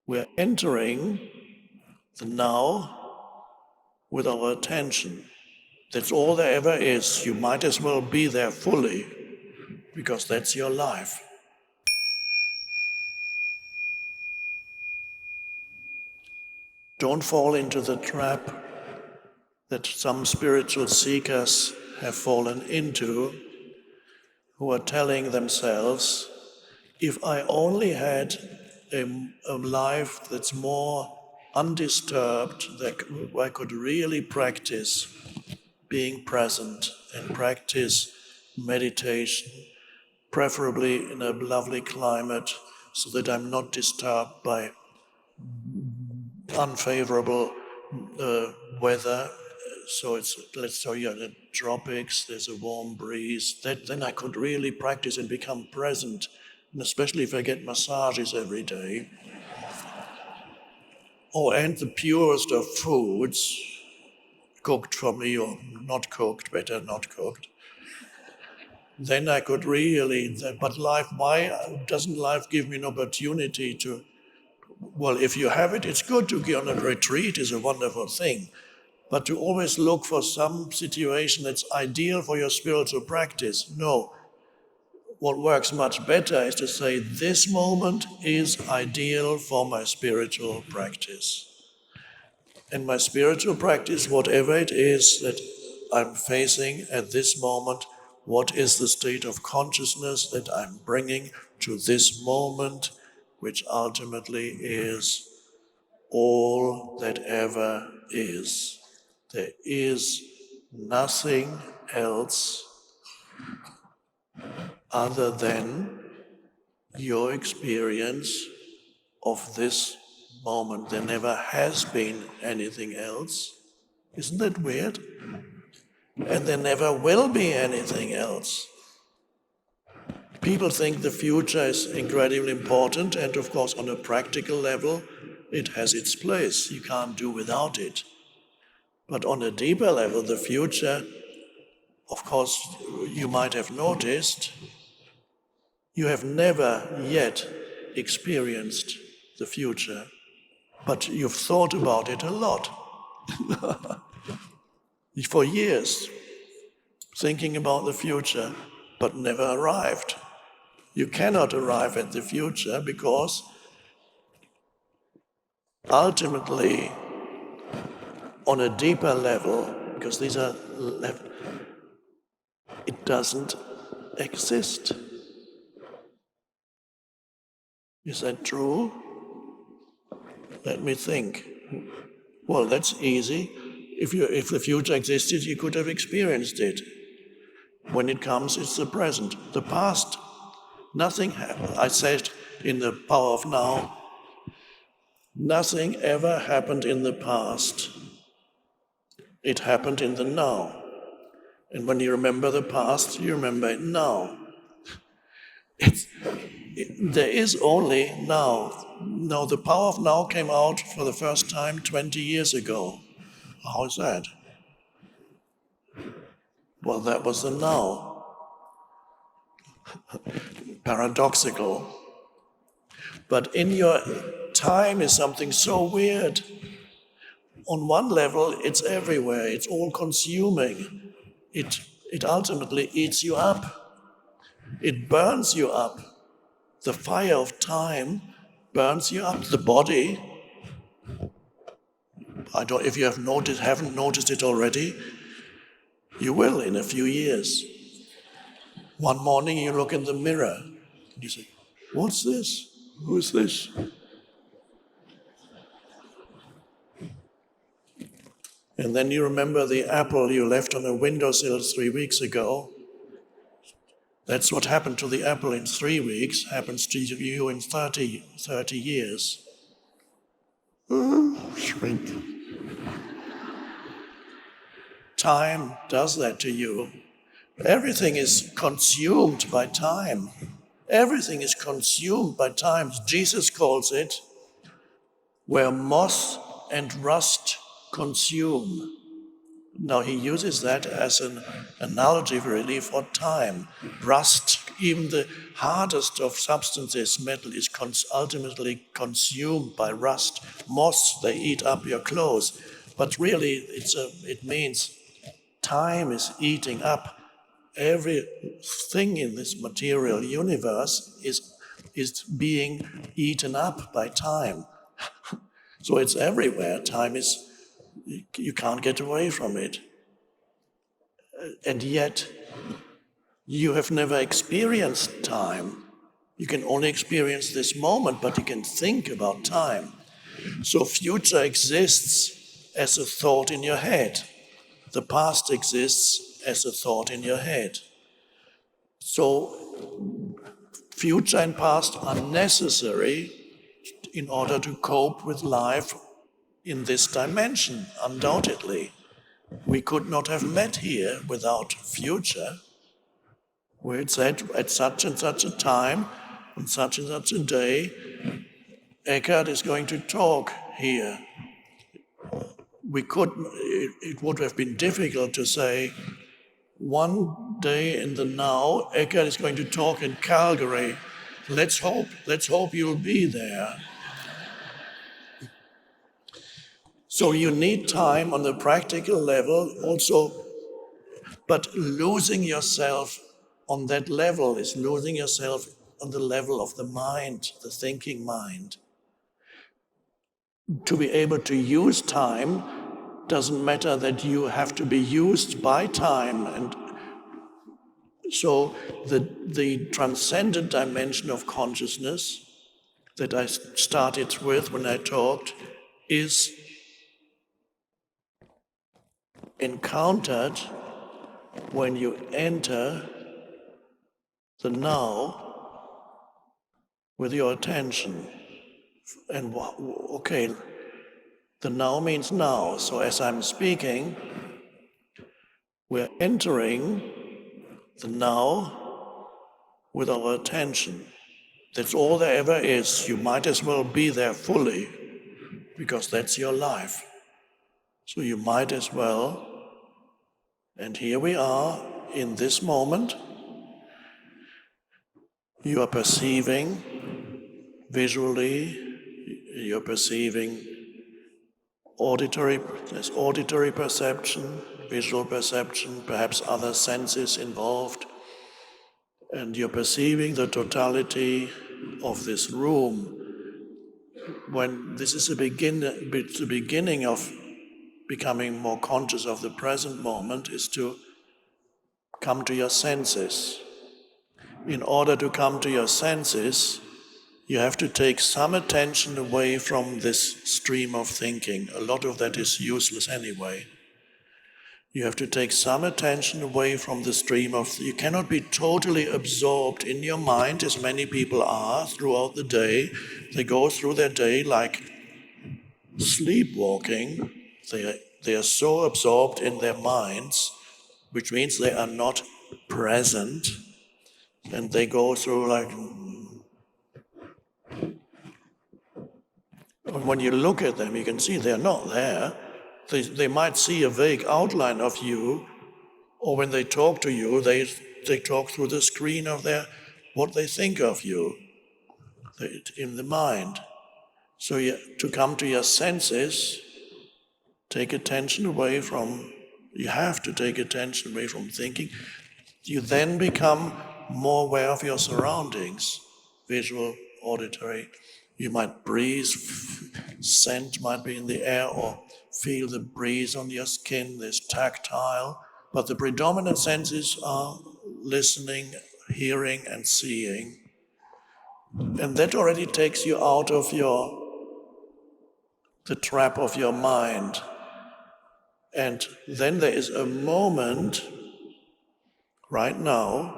We're entering the now with our attention. That's all there ever is. You might as well be there fully, because that's your life. Don't fall into the trap that some spiritual seekers have fallen into, who are telling themselves, if I only had a life that's more undisturbed, that I could really practice being present and practice meditation, preferably in a lovely climate, so that I'm not disturbed by unfavorable weather. So let's say you're in the tropics, there's a warm breeze. Then I could really practice and become present, and especially if I get massages every day. And the purest of foods, cooked for me or not cooked, better not cooked. Then I could really, but why doesn't life give me an opportunity to, well, if you have it, it's good to go on a retreat, is a wonderful thing. But to always look for some situation that's ideal for your spiritual practice, no. What works much better is to say, this moment is ideal for my spiritual practice. And my spiritual practice, whatever it is that I'm facing at this moment, what is the state of consciousness that I'm bringing to this moment, which ultimately is all that ever is. There is nothing else other than your experience of this moment. There never has been anything else. Isn't that weird? And there never will be anything else. People think the future is incredibly important, and of course, on a practical level, it has its place. You can't do without it. But on a deeper level, the future, of course, you might have noticed, you have never yet experienced the future, but you've thought about it a lot. For years, thinking about the future, but never arrived. You cannot arrive at the future because ultimately, on a deeper level, because these are left, it doesn't exist. Is that true? Let me think. Well, that's easy. If the future existed, you could have experienced it. When it comes, it's the present. The past, nothing happened. I said in the Power of Now, nothing ever happened in the past. It happened in the now. And when you remember the past, you remember it now. There is only now. Now, the Power of Now came out for the first time 20 years ago. How is that? Well, that was the now. Paradoxical. But in your time is something so weird. On one level, it's everywhere. It's all consuming. It ultimately eats you up. It burns you up. The fire of time burns you up. The body, if you haven't noticed it already, you will in a few years. One morning you look in the mirror and you say, what's this? Who is this? And then you remember the apple you left on a windowsill 3 weeks ago. That's what happened to the apple in 3 weeks, happens to you in 30 years. Shrink. Time does that to you. Everything is consumed by time. Everything is consumed by time. Jesus calls it where moth and rust consume. Now he uses that as an analogy really for time. Rust Even the hardest of substances, metal, is ultimately consumed by rust. Moths, they eat up your clothes. But really, it means time is eating up everything in this material universe is being eaten up by time. So it's everywhere. Time is, you can't get away from it. And yet, you have never experienced time. You can only experience this moment, but you can think about time. So future exists as a thought in your head. The past exists as a thought in your head. So future and past are necessary in order to cope with life in this dimension, undoubtedly. We could not have met here without future, where it said at such and such a time, on such and such a day, Eckhart is going to talk here. It would have been difficult to say, one day in the now, Eckhart is going to talk in Calgary. Let's hope you'll be there. So you need time on the practical level also, but losing yourself on that level is losing yourself on the level of the mind, the thinking mind. To be able to use time doesn't matter that you have to be used by time. And so the transcendent dimension of consciousness that I started with when I talked is encountered when you enter the now with your attention. And okay, the now means now. So as I'm speaking, we're entering the now with our attention. That's all there ever is. You might as well be there fully, because that's your life. So you might as well. And here we are in this moment. You are perceiving visually, you're perceiving there's auditory perception, visual perception, perhaps other senses involved. And you're perceiving the totality of this room. When this is the beginning of becoming more conscious of the present moment, is to come to your senses. In order to come to your senses, you have to take some attention away from this stream of thinking. A lot of that is useless anyway. You have to take some attention away from the stream of... You cannot be totally absorbed in your mind, as many people are throughout the day. They go through their day like sleepwalking. They are so absorbed in their minds, which means they are not present, and they go through like... When you look at them, you can see they're not there. They might see a vague outline of you, or when they talk to you, they talk through the screen of what they think of you in the mind. So to come to your senses, take attention away from... You have to take attention away from thinking. You then become more aware of your surroundings, visual, auditory. You might breathe, scent might be in the air, or feel the breeze on your skin. There's tactile, but the predominant senses are listening, hearing, and seeing. And that already takes you out of the trap of your mind. And then there is a moment right now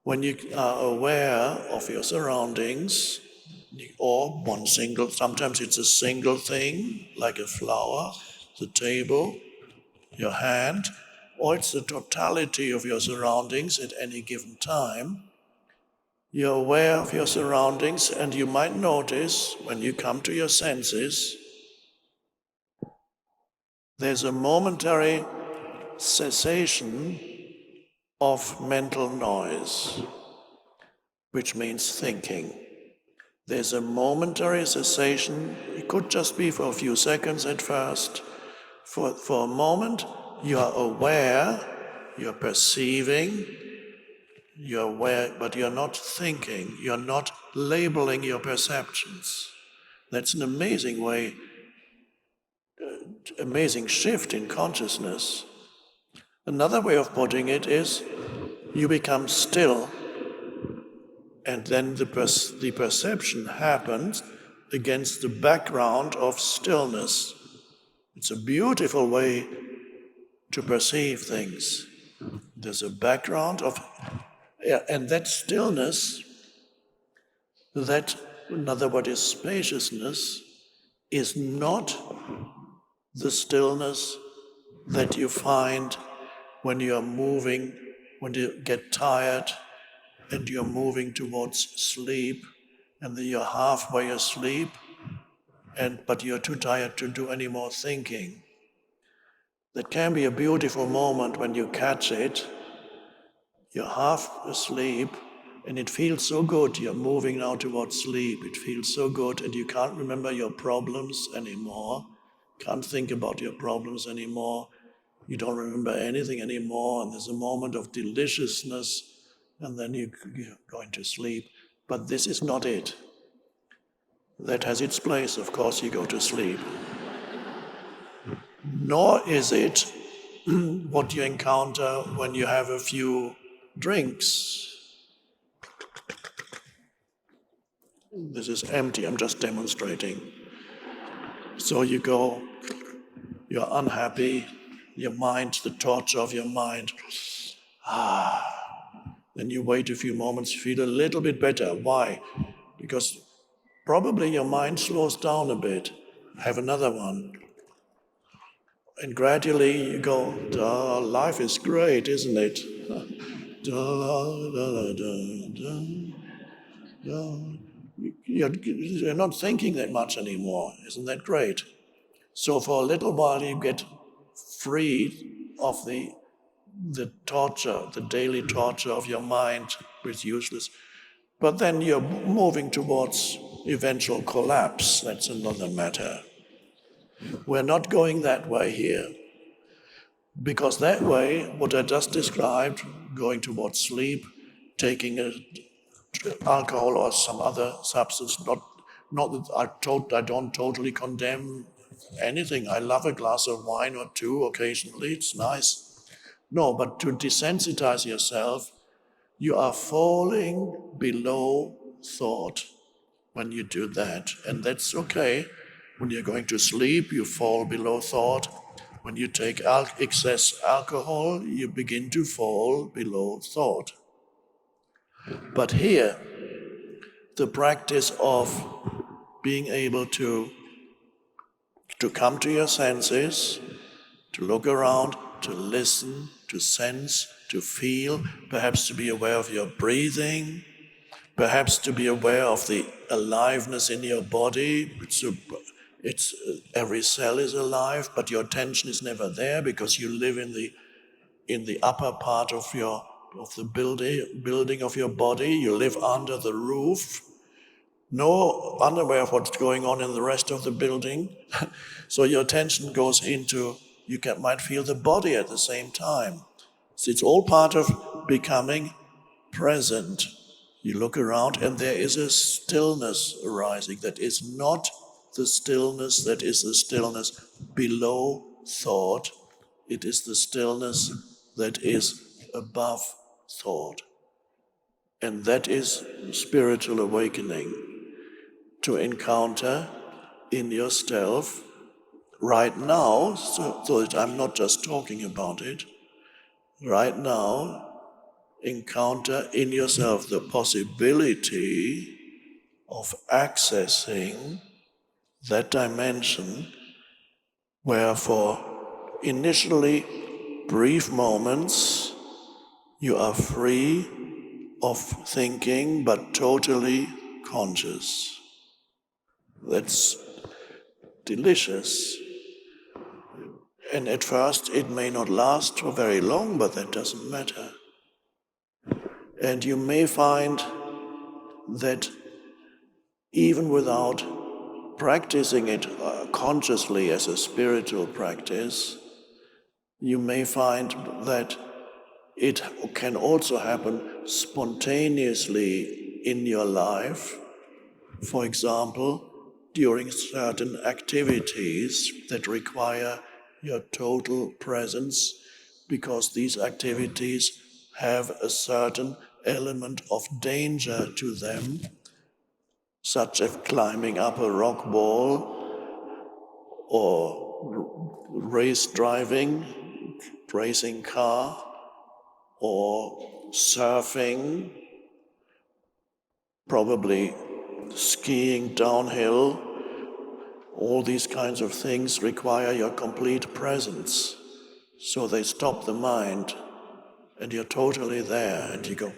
when you are aware of your surroundings, or sometimes it's a single thing, like a flower, the table, your hand, or it's the totality of your surroundings at any given time. You're aware of your surroundings, and you might notice when you come to your senses, there's a momentary cessation of mental noise, which means thinking. There's a momentary cessation. It could just be for a few seconds at first. For a moment, you are aware, you're perceiving, you're aware, but you're not thinking, you're not labeling your perceptions. That's an amazing way, amazing shift in consciousness. Another way of putting it is you become still, and then the perception happens against the background of stillness. It's a beautiful way to perceive things. There's a background of, and that stillness, that, in other words, is spaciousness, is not the stillness that you find when you are moving, when you get tired and you're moving towards sleep, and then you're halfway asleep, but you're too tired to do any more thinking. That can be a beautiful moment when you catch it. You're half asleep, and it feels so good. You're moving now towards sleep. It feels so good, and you can't remember your problems anymore. Can't think about your problems anymore. You don't remember anything anymore, and there's a moment of deliciousness, and then you're going to sleep. But this is not it. That has its place, of course, you go to sleep. Nor is it what you encounter when you have a few drinks. This is empty, I'm just demonstrating. So you go, you're unhappy, your mind, the torture of your mind. Then you wait a few moments, you feel a little bit better. Why? Because probably your mind slows down a bit. Have another one. And gradually you go, duh, life is great, isn't it? You're not thinking that much anymore. Isn't that great? So for a little while you get freed of the torture, the daily torture of your mind, which is useless. But then you're moving towards eventual collapse. That's another matter. We're not going that way here. Because that way, what I just described, going towards sleep, taking alcohol or some other substance, not that I don't totally condemn anything. I love a glass of wine or two occasionally, it's nice. No, but to desensitize yourself, you are falling below thought when you do that. And that's okay. When you're going to sleep, you fall below thought. When you take excess alcohol, you begin to fall below thought. But here, the practice of being able to come to your senses, to look around, to listen, to sense, to feel, perhaps to be aware of your breathing, perhaps to be aware of the aliveness in your body. Every cell is alive, but your attention is never there because you live in the upper part of the building of your body. You live under the roof, no unaware of what's going on in the rest of the building. So your attention goes into, might feel the body at the same time. So it's all part of becoming present. You look around and there is a stillness arising that is not the stillness that is the stillness below thought. It is the stillness that is above thought. And that is spiritual awakening, to encounter in yourself right now, so that I'm not just talking about it, right now, encounter in yourself the possibility of accessing that dimension where for initially brief moments you are free of thinking but totally conscious. That's delicious. And at first it may not last for very long, but that doesn't matter. And you may find that even without practicing it consciously as a spiritual practice, you may find that it can also happen spontaneously in your life. For example, during certain activities that require your total presence, because these activities have a certain element of danger to them, such as climbing up a rock wall or race driving, racing car, or surfing, probably skiing downhill. All these kinds of things require your complete presence. So they stop the mind, and you're totally there, and you go